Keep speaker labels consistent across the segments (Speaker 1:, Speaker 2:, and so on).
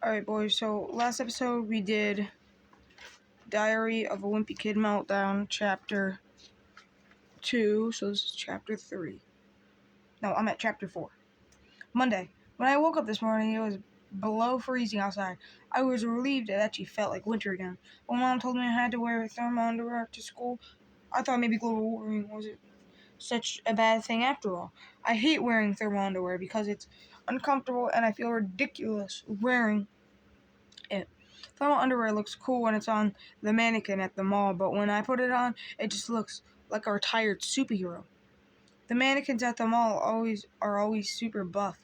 Speaker 1: Alright, boys, so last episode we did Diary of a Wimpy Kid Meltdown, Chapter 2, so this is Chapter 3. No, I'm at Chapter 4. Monday. When I woke up this morning, it was below freezing outside. I was relieved it actually felt like winter again. When Mom told me I had to wear thermal underwear to school, I thought maybe global warming wasn't such a bad thing after all. I hate wearing thermal underwear because it's uncomfortable and I feel ridiculous wearing it. Thermal underwear looks cool when it's on the mannequin at the mall, but when I put it on, it just looks like a retired superhero. The mannequins at the mall are always super buff,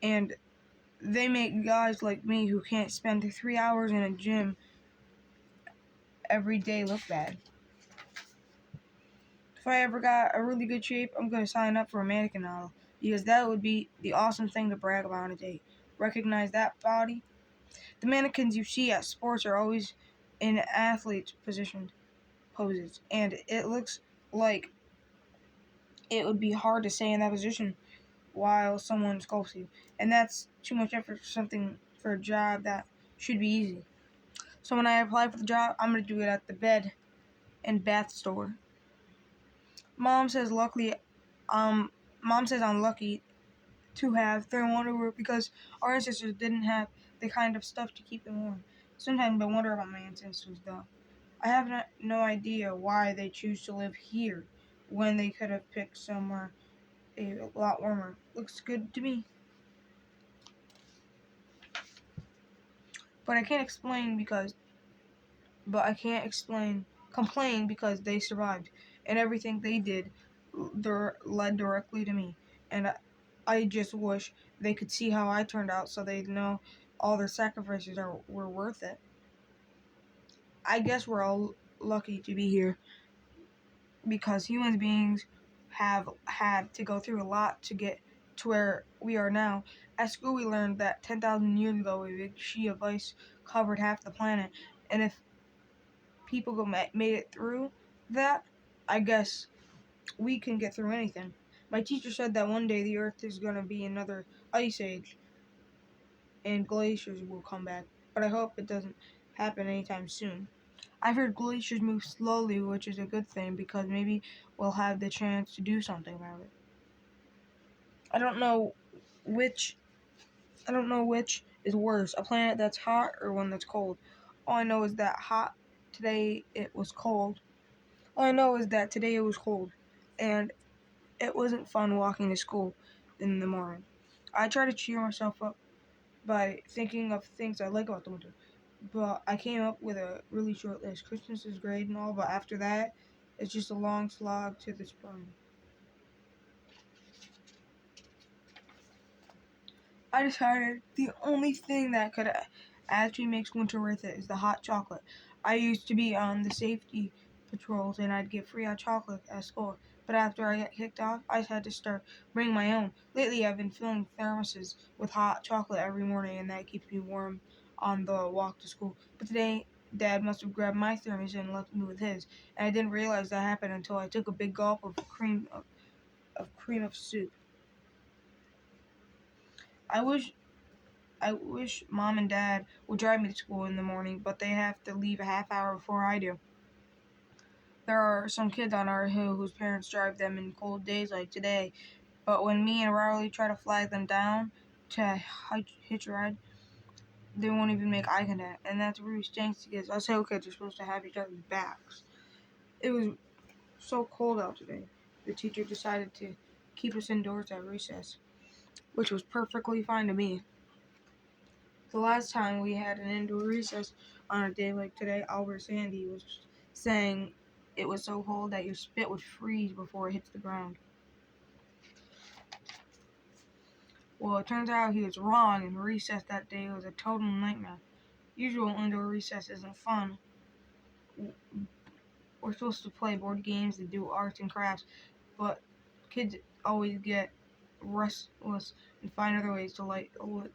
Speaker 1: and they make guys like me who can't spend 3 hours in a gym every day look bad. If I ever got a really good shape, I'm going to sign up for a mannequin model, because that would be the awesome thing to brag about on a date. Recognize that body? The mannequins you see at sports are always in athlete's poses, and it looks like it would be hard to stay in that position while someone sculpts you, and that's too much effort for a job that should be easy. So when I apply for the job, I'm gonna do it at the bed and bath store. Mom says I'm lucky to have thermal underwear because our ancestors didn't have the kind of stuff to keep them warm. Sometimes I wonder about my ancestors, though. I have no idea why they choose to live here when they could have picked somewhere a lot warmer. Looks good to me. But I can't complain because they survived, and everything they did led directly to me. And I just wish they could see how I turned out so they'd know all their sacrifices were worth it. I guess we're all lucky to be here because human beings have had to go through a lot to get to where we are now. At school, we learned that 10,000 years ago, a big sheet of ice covered half the planet, and if people made it through that, I guess we can get through anything. My teacher said that one day the Earth is going to be another ice age, and glaciers will come back, but I hope it doesn't happen anytime soon. I've heard glaciers move slowly, which is a good thing because maybe we'll have the chance to do something about it. I don't know which is worse, a planet that's hot or one that's cold. All I know is that today it was cold. All I know is that today it was cold, and it wasn't fun walking to school in the morning. I try to cheer myself up by thinking of things I like about the winter, but I came up with a really short list. Christmas is great and all, but after that, it's just a long slog to the spring. I decided the only thing that could actually make winter worth it is the hot chocolate. I used to be on the safety patrols and I'd get free hot chocolate at school, but after I got kicked off, I had to start bringing my own. Lately, I've been filling thermoses with hot chocolate every morning, and that keeps me warm on the walk to school. But today, Dad must have grabbed my thermos and left me with his, and I didn't realize that happened until I took a big gulp of cream of soup. I wish Mom and Dad would drive me to school in the morning, but they have to leave a half hour before I do. There are some kids on our hill whose parents drive them in cold days like today, but when me and Riley try to flag them down to hitch a ride, they won't even make eye contact, and that's really stinks because us hill kids are supposed to have each other's backs. It was so cold out today. The teacher decided to keep us indoors at recess, which was perfectly fine to me. The last time we had an indoor recess on a day like today, Albert Sandy was saying it was so cold that your spit would freeze before it hits the ground. Well, it turns out he was wrong, and recess that day was a total nightmare. Usual indoor recess isn't fun. We're supposed to play board games and do arts and crafts, but kids always get restless and find other ways to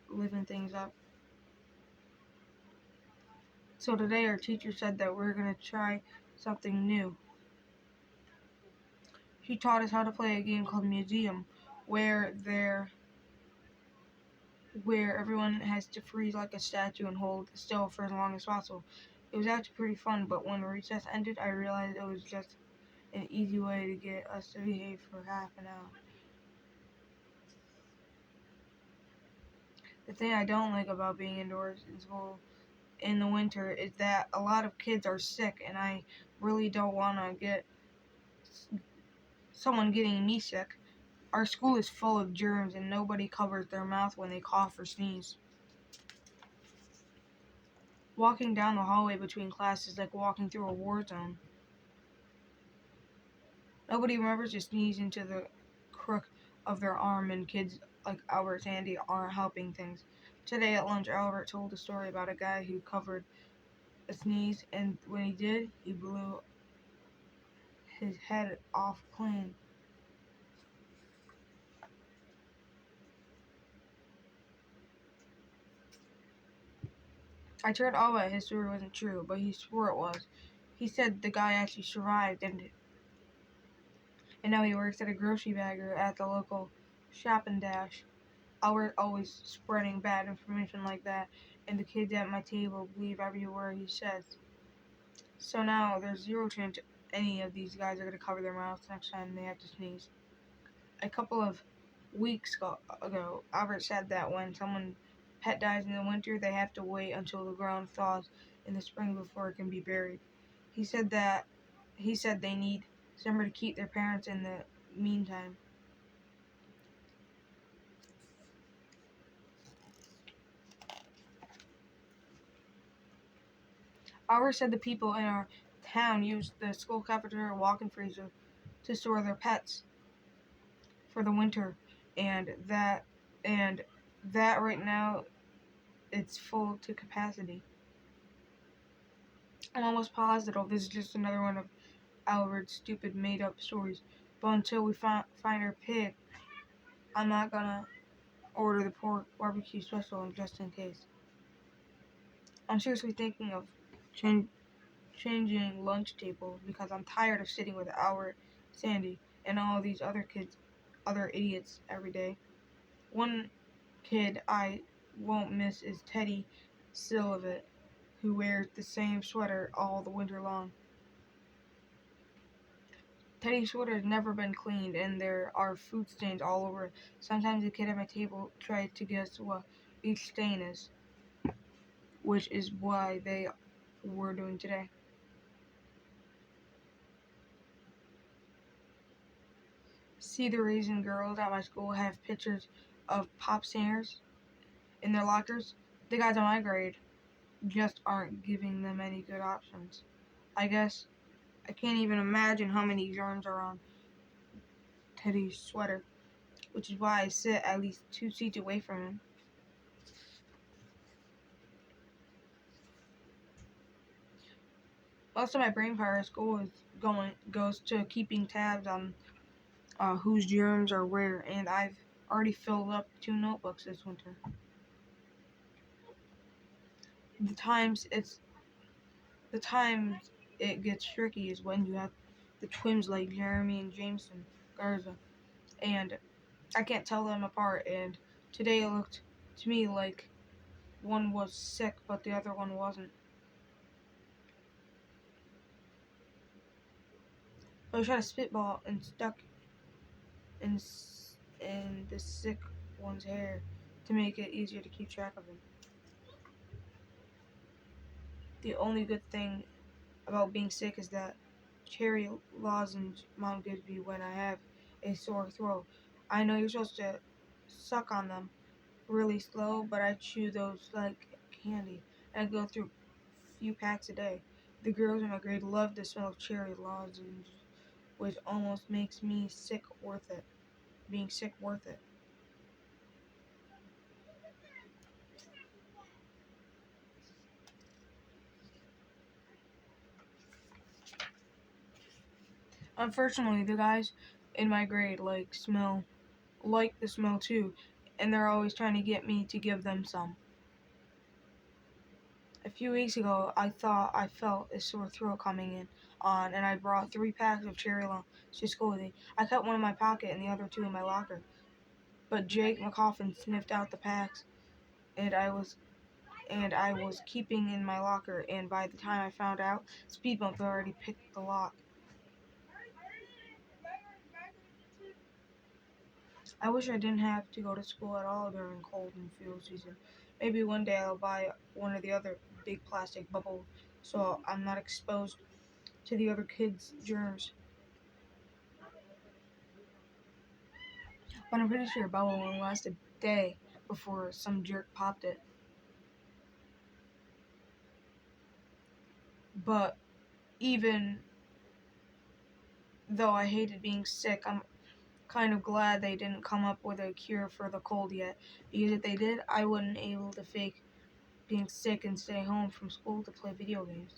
Speaker 1: living things up. So today our teacher said that we're going to try something new. She taught us how to play a game called Museum, where there where everyone has to freeze like a statue and hold still for as long as possible. It was actually pretty fun, but when recess ended, I realized it was just an easy way to get us to behave for half an hour. The thing I don't like about being indoors in school in the winter is that a lot of kids are sick, and I really don't want to get someone getting me sick. Our school is full of germs, and nobody covers their mouth when they cough or sneeze. Walking down the hallway between classes is like walking through a war zone. Nobody remembers to sneeze into the crook of their arm, and kids like Albert and Sandy aren't helping things. Today at lunch, Albert told a story about a guy who covered a sneeze, and when he did, he blew his head off clean. I told Albert his story wasn't true, but he swore it was. He said the guy actually survived, and now he works at a grocery bagger at the local Shop and Dash. Albert always spreading bad information like that, and the kids at my table believe every word he says. So now there's zero chance any of these guys are going to cover their mouths next time they have to sneeze. A couple of weeks ago, Albert said that when someone's pet dies in the winter, they have to wait until the ground thaws in the spring before it can be buried. He said they need somewhere to keep their parents in the meantime. Albert said the people in our town use the school cafeteria walk-in freezer to store their pets for the winter, and that right now it's full to capacity. I'm almost positive this is just another one of Albert's stupid made-up stories. But until we find our pig, I'm not gonna order the pork barbecue special just in case. I'm seriously thinking of changing lunch tables because I'm tired of sitting with Albert, Sandy, and all these other idiots every day. One kid I won't miss is Teddy Silvet, who wears the same sweater all the winter long. Teddy's sweater has never been cleaned, and there are food stains all over it. Sometimes the kid at my table tries to guess what each stain is, which is why they were doing today. See, the reason girls at my school have pictures of pop singers in their lockers? The guys in my grade just aren't giving them any good options. I guess I can't even imagine how many germs are on Teddy's sweater, which is why I sit at least 2 seats away from him. Most of my brain power at school goes to keeping tabs on whose germs are where, and I've already filled up 2 notebooks this winter. The times it's the times it gets tricky is when you have the twins like Jeremy and Jameson Garza, and I can't tell them apart. And today it looked to me like one was sick, but the other one wasn't. I was trying to spitball and stuck in the sick one's hair to make it easier to keep track of him. The only good thing about being sick is that cherry lozenge mom gives me when I have a sore throat. I know you're supposed to suck on them really slow, but I chew those like candy, and I go through a few packs a day. The girls in my grade love the smell of cherry lozenge, which almost makes me sick worth it. Being sick worth it. Unfortunately, the guys in my grade like the smell too, and they're always trying to get me to give them some. A few weeks ago, I thought I felt a sore throat coming on, and I brought 3 packs of cherry lunch to school with me. I kept one in my pocket and the other 2 in my locker. But Jake McCoffin sniffed out the packs and I was keeping in my locker, and by the time I found out, Speed Bump had already picked the lock. I wish I didn't have to go to school at all during cold and flu season. Maybe one day I'll buy one of the other big plastic bubbles so I'm not exposed to the other kids' germs. But I'm pretty sure a bubble won't last a day before some jerk popped it. But even though I hated being sick, I'm kind of glad they didn't come up with a cure for the cold yet. Because if they did, I wouldn't be able to fake being sick and stay home from school to play video games.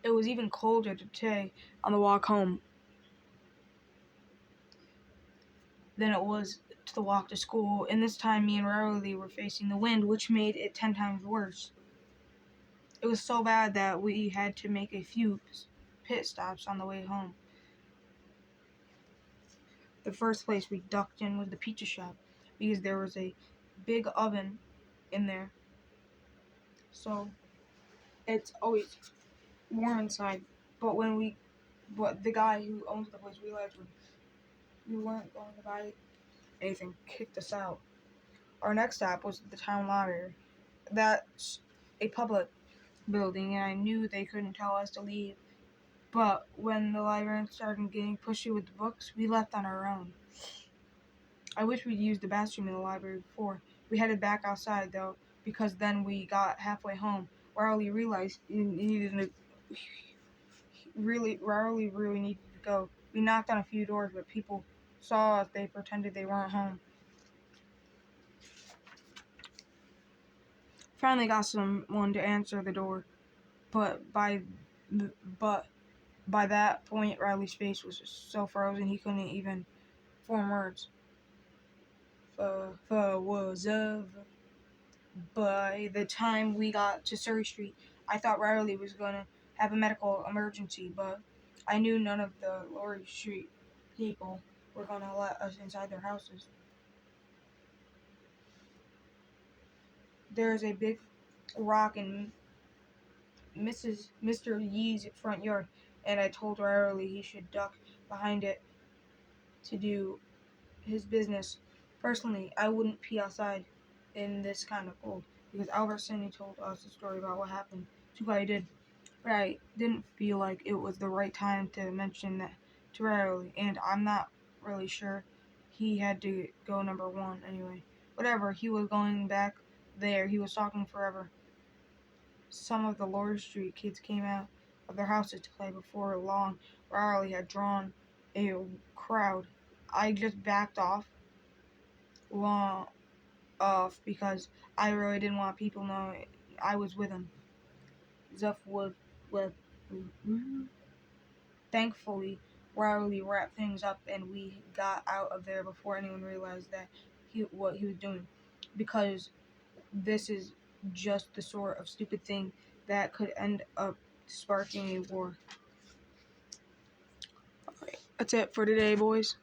Speaker 1: It was even colder today on the walk home than it was to the walk to school, and this time me and Riley were facing the wind, which made it 10 times worse. It was so bad that we had to make a few pit stops on the way home. The first place we ducked in was the pizza shop because there was a big oven in there, so it's always warm inside. But but the guy who owns the place realized we weren't going to buy anything, kicked us out. Our next stop was the town library. That's a public building, and I knew they couldn't tell us to leave. But when the librarian started getting pushy with the books, we left on our own. I wish we'd used the bathroom in the library before. We headed back outside, though, because then we got halfway home. Riley realized Riley really needed to go. We knocked on a few doors, but people saw us. They pretended they weren't home. Finally got someone to answer the door, but but by that point, Riley's face was so frozen he couldn't even form words. Was of. By the time we got to Surrey Street, I thought Riley was gonna have a medical emergency, but I knew none of the Laurie Street people were gonna let us inside their houses. There's a big rock in Mr. Yee's front yard, and I told Riley he should duck behind it to do his business. Personally, I wouldn't pee outside in this kind of cold because Albert Finney told us a story about what happened. Too bad he did. But I didn't feel like it was the right time to mention that to Riley, and I'm not really sure he had to go number one anyway. Whatever, he was going back there. He was talking forever. Some of the Lord Street kids came out of their houses to play before long. Riley had drawn a crowd. I just backed long off because I really didn't want people knowing I was with him. Zuff would Thankfully, Riley wrapped things up and we got out of there before anyone realized what he was doing. Because this is just the sort of stupid thing that could end up sparking a war. Alright, that's it for today, boys.